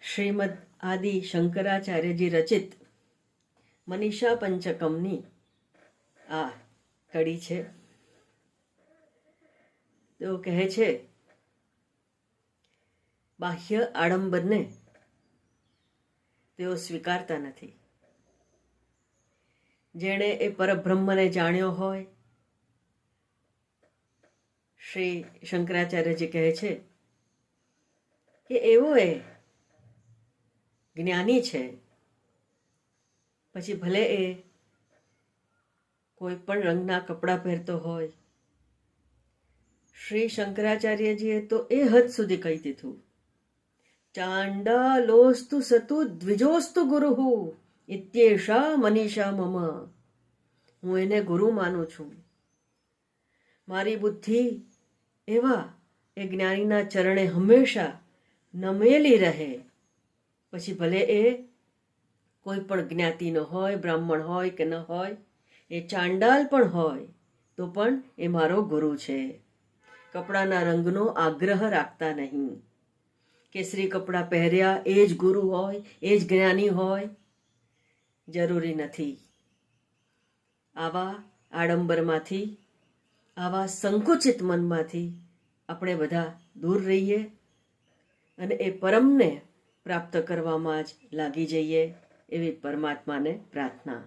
શ્રીમદ આદિ શંકરાચાર્યજી રચિત મનીષા પંચકમની આ કડી છે. તેઓ કહે છે, બાહ્ય આડંબરને તેઓ સ્વીકારતા નથી. જેણે એ પરબ્રહ્મને જાણ્યો હોય, શ્રી શંકરાચાર્યજી કહે છે કે એવો એ જ્ઞાની છે, પછી ભલે એ કોઈ પણ રંગના કપડાં પહેરતો હોય. શ્રી શંકરાચાર્યજીએ તો એ હદ સુધી કહી દીધું, ચાંડાલોસ્તુ સતુ દ્વિજોસ્તુ ગુરુહુ ઇત્યેષા મનીષા મમ. હું એને ગુરુ માનું છું. મારી બુદ્ધિ એવા એ જ્ઞાનીના ચરણે હંમેશા નમેલી રહે, પછી ભલે એ કોઈ પણ જ્ઞાતિનો હોય, બ્રાહ્મણ હોય કે ન હોય, એ ચાંડાલ પણ હોય તો પણ એ મારો ગુરુ છે. કપડાના રંગનો આગ્રહ રાખતા નહીં. કેસરી કપડાં પહેર્યા એ જ ગુરુ હોય, એ જ જ્ઞાની હોય, જરૂરી નથી. આવા આડંબરમાંથી, આવા સંકુચિત મનમાંથી આપણે બધા દૂર રહીએ અને એ પરમને પ્રાપ્ત કરવામાં જ લાગી જઈએ, એવી પરમાત્માને પ્રાર્થના.